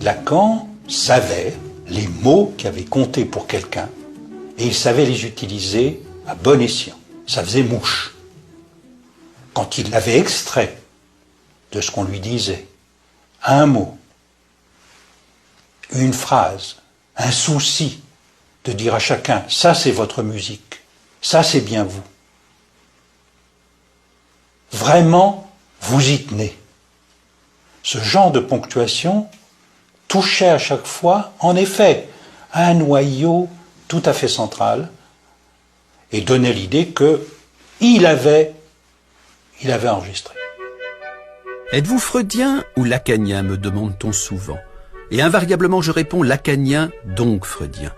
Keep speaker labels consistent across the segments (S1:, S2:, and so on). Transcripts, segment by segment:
S1: Lacan savait les mots qui avaient compté pour quelqu'un et il savait les utiliser à bon escient. Ça faisait mouche. Quand il l'avait extrait de ce qu'on lui disait, un mot, une phrase, un souci de dire à chacun, ça c'est votre musique, ça c'est bien vous. Vraiment, vous y tenez. Ce genre de ponctuation touchait à chaque fois, en effet, à un noyau tout à fait central et donnait l'idée qu'il avait enregistré.
S2: Êtes-vous freudien ou lacanien, me demande-t-on souvent. Et invariablement je réponds lacanien, donc freudien.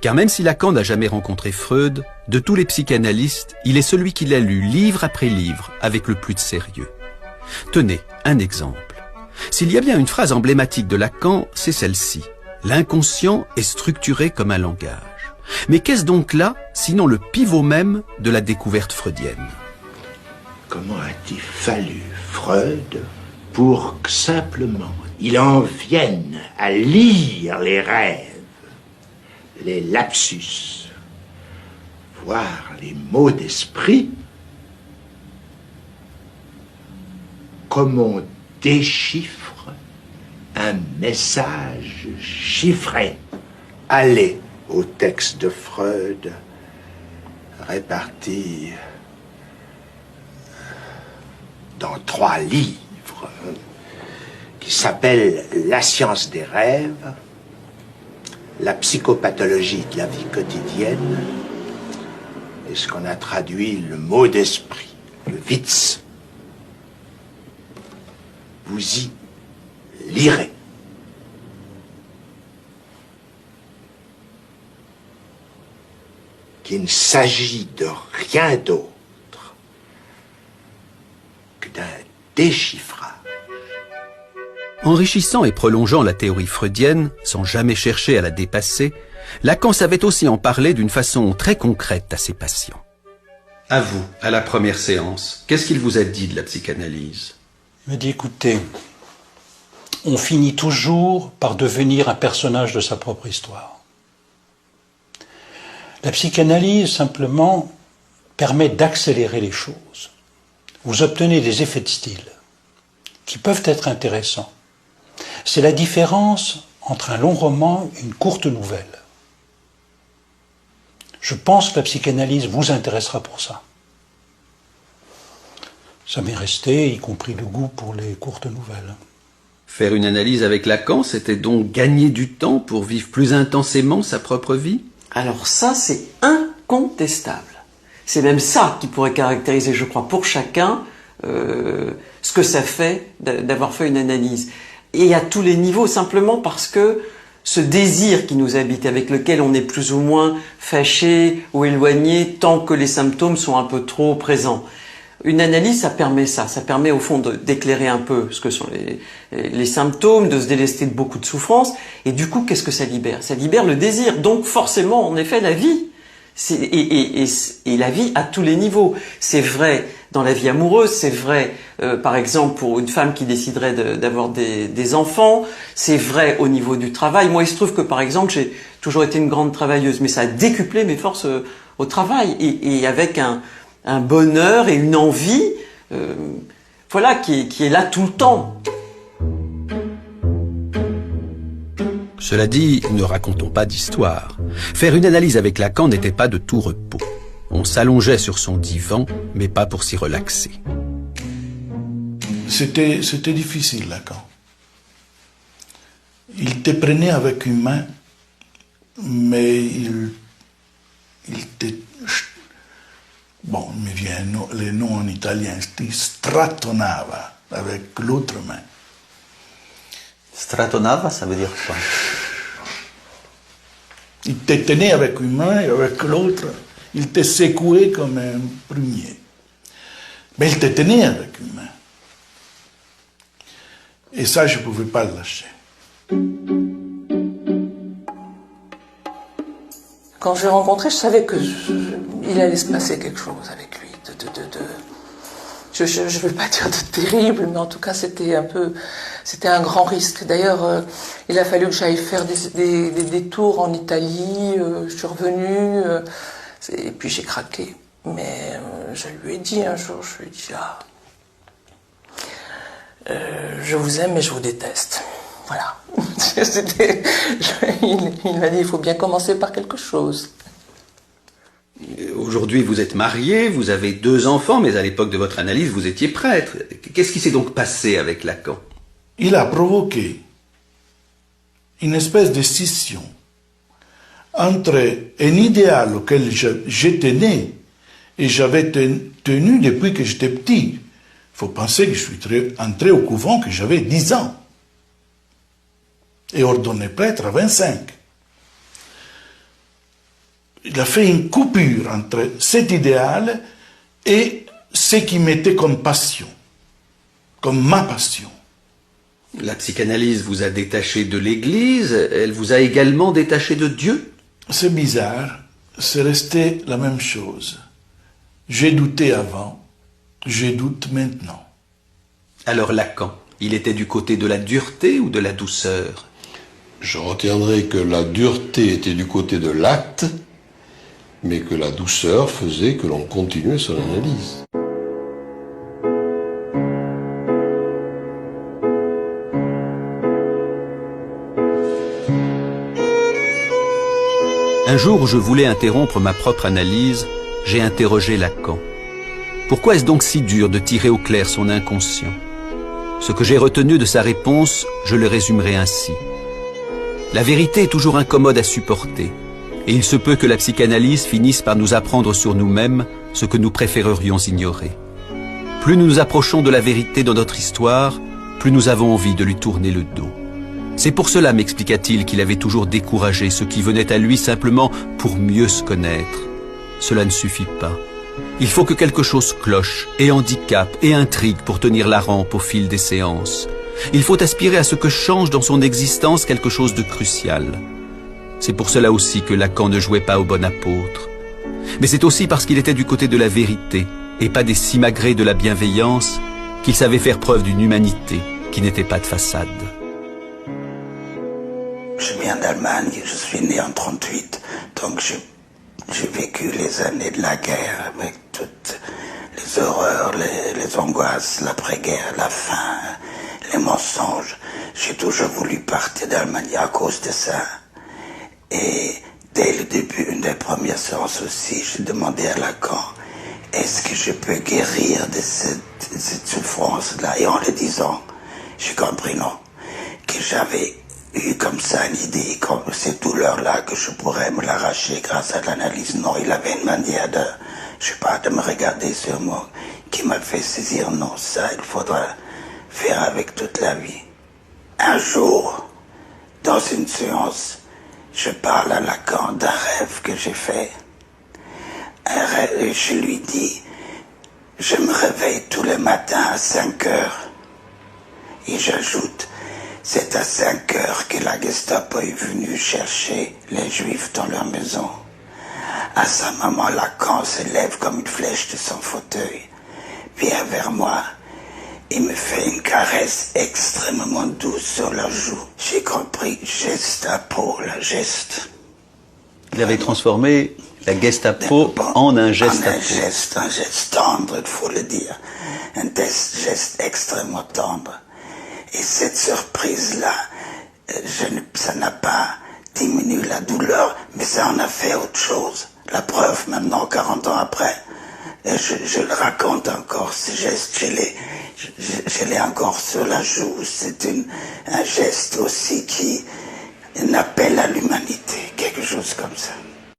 S2: Car même si Lacan n'a jamais rencontré Freud, de tous les psychanalystes, il est celui qui l'a lu livre après livre avec le plus de sérieux. Tenez, un exemple. S'il y a bien une phrase emblématique de Lacan, c'est celle-ci. L'inconscient est structuré comme un langage. Mais qu'est-ce donc là, sinon le pivot même de la découverte freudienne?
S3: Comment a-t-il fallu Freud pour que simplement il en vienne à lire les rêves, les lapsus, voire les mots d'esprit, comme on déchiffre un message chiffré. Allez au texte de Freud, réparti dans 3 livres, qui s'appellent La science des rêves, La psychopathologie de la vie quotidienne, et ce qu'on a traduit le mot d'esprit, le Witz. Vous y lirez. Qu'il ne s'agit de rien d'autre que d'un déchiffrage.
S2: Enrichissant et prolongeant la théorie freudienne, sans jamais chercher à la dépasser, Lacan savait aussi en parler d'une façon très concrète à ses patients. À vous, à la première séance, qu'est-ce qu'il vous a dit de la psychanalyse?
S1: Il me dit, écoutez, on finit toujours par devenir un personnage de sa propre histoire. La psychanalyse, simplement, permet d'accélérer les choses. Vous obtenez des effets de style qui peuvent être intéressants. C'est la différence entre un long roman et une courte nouvelle. Je pense que la psychanalyse vous intéressera pour ça. Ça m'est resté, y compris le goût pour les courtes nouvelles.
S2: Faire une analyse avec Lacan, c'était donc gagner du temps pour vivre plus intensément sa propre vie?
S4: Alors ça, c'est incontestable. C'est même ça qui pourrait caractériser, je crois, pour chacun, ce que ça fait d'avoir fait une analyse. Et à tous les niveaux, simplement parce que ce désir qui nous habite, avec lequel on est plus ou moins fâché ou éloigné tant que les symptômes sont un peu trop présents. Une analyse, ça permet ça. Ça permet au fond d'éclairer un peu ce que sont les symptômes, de se délester de beaucoup de souffrances. Et du coup, qu'est-ce que ça libère? Ça libère le désir. Donc forcément, en effet, la vie. Et la vie à tous les niveaux. C'est vrai dans la vie amoureuse, c'est vrai par exemple pour une femme qui déciderait d'avoir des enfants, c'est vrai au niveau du travail. Moi il se trouve que par exemple j'ai toujours été une grande travailleuse, mais ça a décuplé mes forces au travail et avec un bonheur et une envie voilà, qui est là tout le temps.
S2: Cela dit, ne racontons pas d'histoire. Faire une analyse avec Lacan n'était pas de tout repos. On s'allongeait sur son divan, mais pas pour s'y relaxer.
S5: C'était difficile, Lacan. Il te prenait avec une main, mais il te... Bon, il me vient le nom en italien, il stratonnava avec l'autre main.
S6: Stratonava, ça veut dire quoi?
S5: Il te tenait avec une main et avec l'autre, il te secouait comme un prunier. Mais il te tenait avec une main. Et ça, je ne pouvais pas le lâcher.
S7: Quand je l'ai rencontré, je savais qu'il allait se passer quelque chose avec lui. Je ne veux pas dire de terrible, mais en tout cas, c'était un grand risque. D'ailleurs, Il a fallu que j'aille faire des tours en Italie, je suis revenue, et puis j'ai craqué. Mais je lui ai dit un jour, je lui ai dit là, je vous aime mais je vous déteste. Voilà. Il m'a dit, il faut bien commencer par quelque chose.
S2: Aujourd'hui, vous êtes marié, vous avez 2 enfants, mais à l'époque de votre analyse, vous étiez prêtre. Qu'est-ce qui s'est donc passé avec Lacan?
S5: Il a provoqué une espèce de scission entre un idéal auquel j'étais né et j'avais tenu depuis que j'étais petit. Il faut penser que je suis entré au couvent que j'avais 10 ans et ordonné prêtre à 25. Il a fait une coupure entre cet idéal et ce qui m'était comme passion, comme ma passion.
S2: La psychanalyse vous a détaché de l'Église, elle vous a également détaché de Dieu?
S5: C'est bizarre, c'est resté la même chose. J'ai douté avant, je doute maintenant.
S2: Alors Lacan, il était du côté de la dureté ou de la douceur?
S6: Je retiendrai que la dureté était du côté de l'acte, mais que la douceur faisait que l'on continuait son analyse.
S2: Un jour où je voulais interrompre ma propre analyse, j'ai interrogé Lacan. Pourquoi est-ce donc si dur de tirer au clair son inconscient? Ce que j'ai retenu de sa réponse, je le résumerai ainsi. La vérité est toujours incommode à supporter, et il se peut que la psychanalyse finisse par nous apprendre sur nous-mêmes ce que nous préférerions ignorer. Plus nous nous approchons de la vérité dans notre histoire, plus nous avons envie de lui tourner le dos. C'est pour cela, m'expliqua-t-il, qu'il avait toujours découragé ceux qui venaient à lui simplement pour mieux se connaître. Cela ne suffit pas. Il faut que quelque chose cloche, et handicape, et intrigue pour tenir la rampe au fil des séances. Il faut aspirer à ce que change dans son existence quelque chose de crucial. C'est pour cela aussi que Lacan ne jouait pas au bon apôtre. Mais c'est aussi parce qu'il était du côté de la vérité, et pas des simagrées de la bienveillance, qu'il savait faire preuve d'une humanité qui n'était pas de façade.
S8: Je viens d'Allemagne, je suis né en 1938, donc j'ai vécu les années de la guerre avec toutes les horreurs, les angoisses, l'après-guerre, la faim, les mensonges. J'ai toujours voulu partir d'Allemagne à cause de ça. Et dès le début, une des premières séances aussi, j'ai demandé à Lacan, est-ce que je peux guérir de cette souffrance-là? Et en le disant, j'ai compris non, que j'avais eu comme ça une idée, comme cette douleur-là, que je pourrais me l'arracher grâce à l'analyse. Non, il avait une manière de, je sais pas, de me regarder sur moi, qui m'a fait saisir, non, ça, il faudra faire avec toute la vie. Un jour, dans une séance, je parle à Lacan d'un rêve que j'ai fait. Un rêve, et je lui dis, je me réveille tous les matins à 5 heures. Et j'ajoute, c'est à 5 heures que la Gestapo est venue chercher les Juifs dans leur maison. À ce moment, Lacan se lève comme une flèche de son fauteuil, vient vers moi, il me fait une caresse extrêmement douce sur la joue. J'ai compris, Gestapo, la geste.
S2: Il avait transformé la Gestapo en un geste.
S8: Un geste tendre, il faut le dire. Un geste extrêmement tendre. Et cette surprise-là, ça n'a pas diminué la douleur, mais ça en a fait autre chose. La preuve, maintenant, 40 ans après, je le raconte encore, ce geste, je l'ai encore sur la joue. C'est un geste aussi qui un appel à l'humanité, quelque chose comme ça.